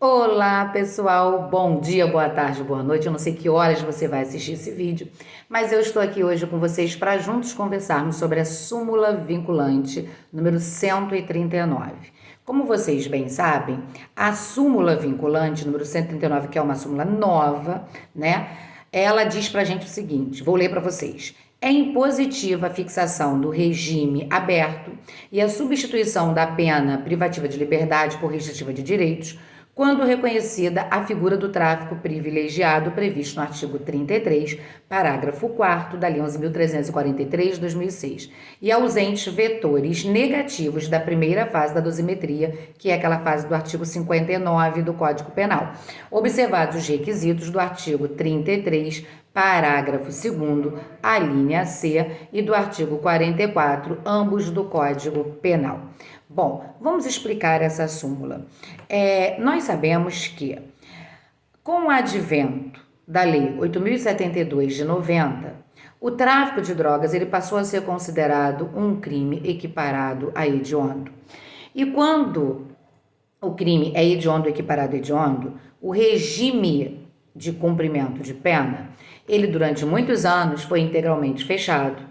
Olá, pessoal. Bom dia, boa tarde, boa noite. Eu não sei que horas você vai assistir esse vídeo, mas eu estou aqui hoje com vocês para juntos conversarmos sobre a súmula vinculante número 139. Como vocês bem sabem, a súmula vinculante número 139, que é uma súmula nova, né? Ela diz para a gente o seguinte, vou ler para vocês. É impositiva a fixação do regime aberto e a substituição da pena privativa de liberdade por restritiva de direitos quando reconhecida a figura do tráfico privilegiado previsto no artigo 33, parágrafo 4º da Lei 11.343 de 2006, e ausentes vetores negativos da primeira fase da dosimetria, que é aquela fase do artigo 59 do Código Penal, observados os requisitos do artigo 33, parágrafo 2º, a linha C, e do artigo 44, ambos do Código Penal. Bom, vamos explicar essa súmula. Nós sabemos que, com o advento da Lei 8.072 de 90, o tráfico de drogas ele passou a ser considerado um crime equiparado a hediondo. E quando o crime é hediondo equiparado a hediondo, o regime de cumprimento de pena, ele durante muitos anos foi integralmente fechado.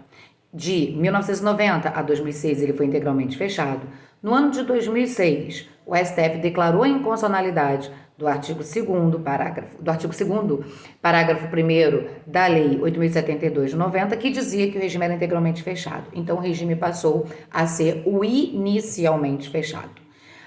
De 1990 a 2006 ele foi integralmente fechado. No ano de 2006, o STF declarou a inconstitucionalidade do artigo 2º, parágrafo 1º da Lei 8.072 de 90, que dizia que o regime era integralmente fechado. Então, o regime passou a ser o inicialmente fechado.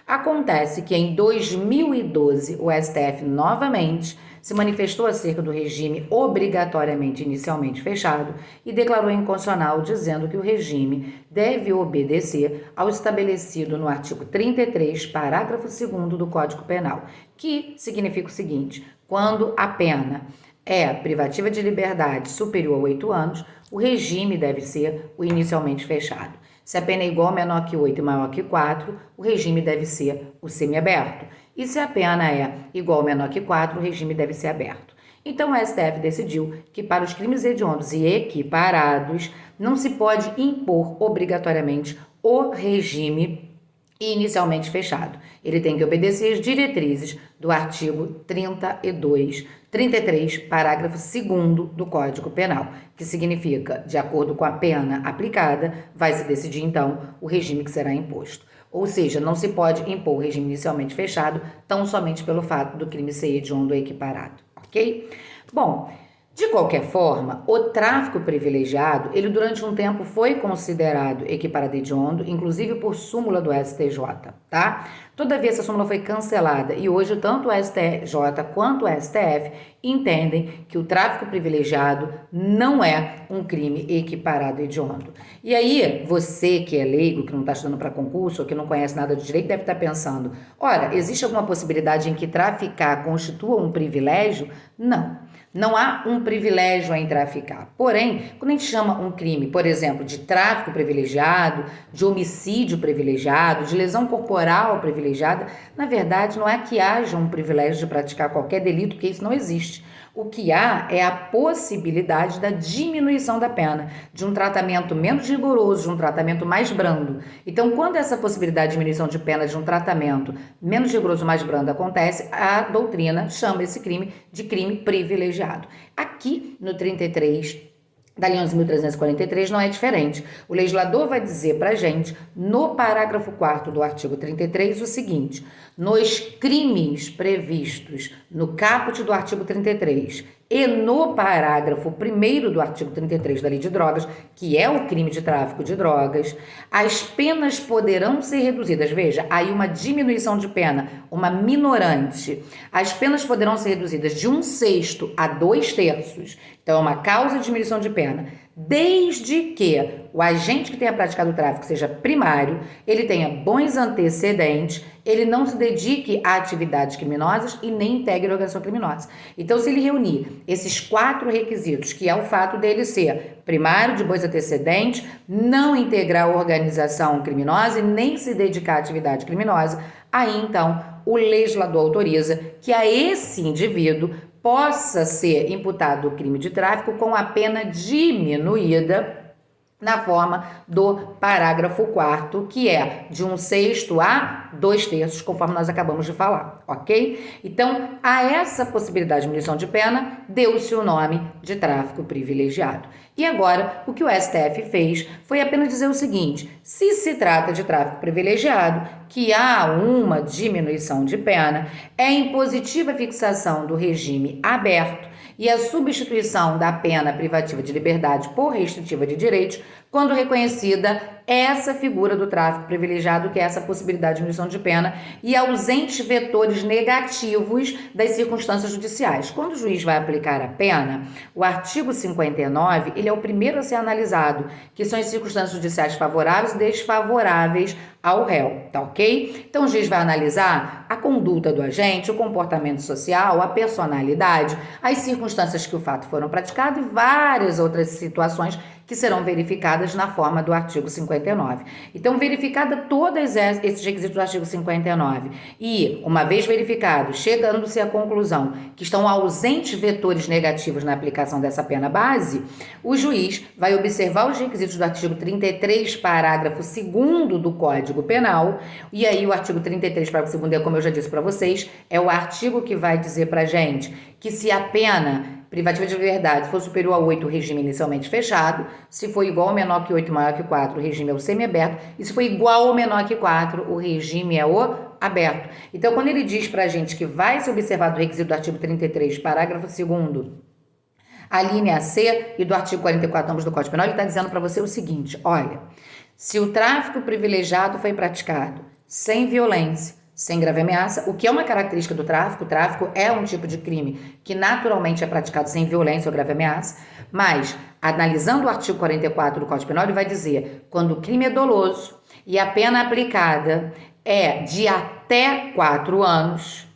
Acontece que em 2012, o STF novamente se manifestou acerca do regime obrigatoriamente inicialmente fechado e declarou inconstitucional, dizendo que o regime deve obedecer ao estabelecido no artigo 33, parágrafo 2º do Código Penal, que significa o seguinte: quando a pena é privativa de liberdade superior a 8 anos, o regime deve ser o inicialmente fechado. Se a pena é igual ou menor que 8 e maior que 4, o regime deve ser o semiaberto. E se a pena é igual ou menor que 4, o regime deve ser aberto. Então, o STF decidiu que para os crimes hediondos e equiparados, não se pode impor obrigatoriamente o regime inicialmente fechado. Ele tem que obedecer as diretrizes do artigo 33, parágrafo 2º do Código Penal, que significa, de acordo com a pena aplicada, vai se decidir então o regime que será imposto. Ou seja, não se pode impor o regime inicialmente fechado tão somente pelo fato do crime ser hediondo ou equiparado, ok? Bom, de qualquer forma, o tráfico privilegiado, ele durante um tempo foi considerado equiparado a hediondo, inclusive por súmula do STJ, tá? Todavia, essa súmula foi cancelada e hoje tanto o STJ quanto o STF entendem que o tráfico privilegiado não é um crime equiparado a hediondo. E aí, você que é leigo, que não está estudando para concurso ou que não conhece nada de direito, deve estar pensando, ora, existe alguma possibilidade em que traficar constitua um privilégio? Não. Não há um privilégio em traficar. Porém, quando a gente chama um crime, por exemplo, de tráfico privilegiado, de homicídio privilegiado, de lesão corporal privilegiada, na verdade não é que haja um privilégio de praticar qualquer delito, porque isso não existe. O que há é a possibilidade da diminuição da pena, de um tratamento menos rigoroso, de um tratamento mais brando. Então, quando essa possibilidade de diminuição de pena de um tratamento menos rigoroso, mais brando acontece, a doutrina chama esse crime de crime privilegiado. Aqui no 33 da Lei 11.343 não é diferente. O legislador vai dizer para a gente, no parágrafo 4º do artigo 33, o seguinte: nos crimes previstos no caput do artigo 33 e no parágrafo 1º do artigo 33 da Lei de Drogas, que é o crime de tráfico de drogas, as penas poderão ser reduzidas. Veja, aí uma diminuição de pena, uma minorante. As penas poderão ser reduzidas de 1/6 a 2/3. Então, é uma causa de diminuição de pena, desde que o agente que tenha praticado o tráfico seja primário, ele tenha bons antecedentes, ele não se dedique a atividades criminosas e nem integre a organização criminosa. Então, se ele reunir esses 4 requisitos, que é o fato dele ser primário, de bons antecedentes, não integrar a organização criminosa e nem se dedicar à atividade criminosa, aí então o legislador autoriza que a esse indivíduo possa ser imputado o crime de tráfico com a pena diminuída na forma do parágrafo 4º, que é de 1/6 a 2/3, conforme nós acabamos de falar, ok? Então, a essa possibilidade de diminuição de pena, deu-se o nome de tráfico privilegiado. E agora, o que o STF fez foi apenas dizer o seguinte: se se trata de tráfico privilegiado, que há uma diminuição de pena, é impositiva a fixação do regime aberto e a substituição da pena privativa de liberdade por restritiva de direitos, quando reconhecida essa figura do tráfico privilegiado, que é essa possibilidade de diminuição de pena, e ausentes vetores negativos das circunstâncias judiciais. Quando o juiz vai aplicar a pena, o artigo 59, ele é o primeiro a ser analisado, que são as circunstâncias judiciais favoráveis e desfavoráveis ao réu, tá ok? Então o juiz vai analisar a conduta do agente, o comportamento social, a personalidade, as circunstâncias que o fato foram praticado e várias outras situações que serão verificadas na forma do artigo 59. Então, verificada todos esses requisitos do artigo 59 e, uma vez verificado, chegando-se à conclusão que estão ausentes vetores negativos na aplicação dessa pena base, o juiz vai observar os requisitos do artigo 33, parágrafo 2º do Código Penal, e aí o artigo 33, parágrafo 2º, como eu já disse para vocês, é o artigo que vai dizer para a gente que se a pena privativa de liberdade for superior a 8, o regime é inicialmente fechado. Se for igual ou menor que 8, maior que 4, o regime é o semiaberto. E se for igual ou menor que 4, o regime é o aberto. Então, quando ele diz pra gente que vai ser observado o requisito do artigo 33, parágrafo 2º, a linha C e do artigo 44, ambos do Código Penal, ele está dizendo para você o seguinte: olha, se o tráfico privilegiado foi praticado sem violência, sem grave ameaça, o que é uma característica do tráfico. O tráfico é um tipo de crime que naturalmente é praticado sem violência ou grave ameaça, mas, analisando o artigo 44 do Código Penal, ele vai dizer: quando o crime é doloso e a pena aplicada é de até 4 anos,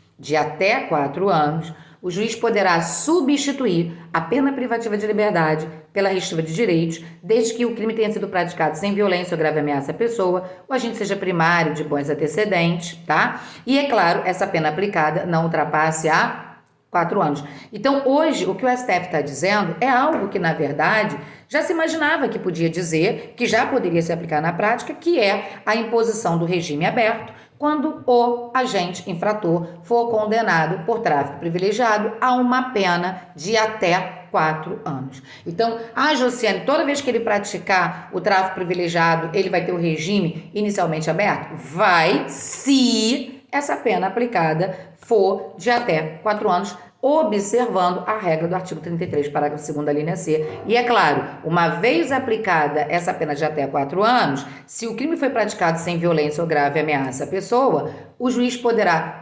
o juiz poderá substituir a pena privativa de liberdade pela restritiva de direitos, desde que o crime tenha sido praticado sem violência ou grave ameaça à pessoa, o agente seja primário, de bons antecedentes, tá? E, é claro, essa pena aplicada não ultrapasse a 4 anos. Então, hoje, o que o STF está dizendo é algo que, na verdade, já se imaginava que podia dizer, que já poderia se aplicar na prática, que é a imposição do regime aberto, quando o agente infrator for condenado por tráfico privilegiado a uma pena de até 4 anos. Então, Josiane, toda vez que ele praticar o tráfico privilegiado, ele vai ter o regime inicialmente aberto? Vai, se essa pena aplicada for de até 4 anos, observando a regra do artigo 33, parágrafo 2º, linha C. E, é claro, uma vez aplicada essa pena de até 4 anos, se o crime foi praticado sem violência ou grave ameaça à pessoa, o juiz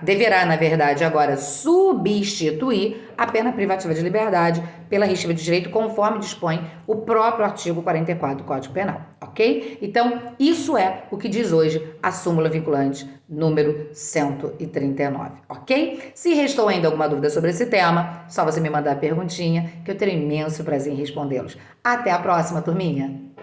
deverá, na verdade, agora substituir a pena privativa de liberdade pela restritiva de direito, conforme dispõe o próprio artigo 44 do Código Penal, ok? Então, isso é o que diz hoje a súmula vinculante número 139, ok? Se restou ainda alguma dúvida sobre esse tema, só você me mandar a perguntinha, que eu terei imenso prazer em respondê-los. Até a próxima, turminha!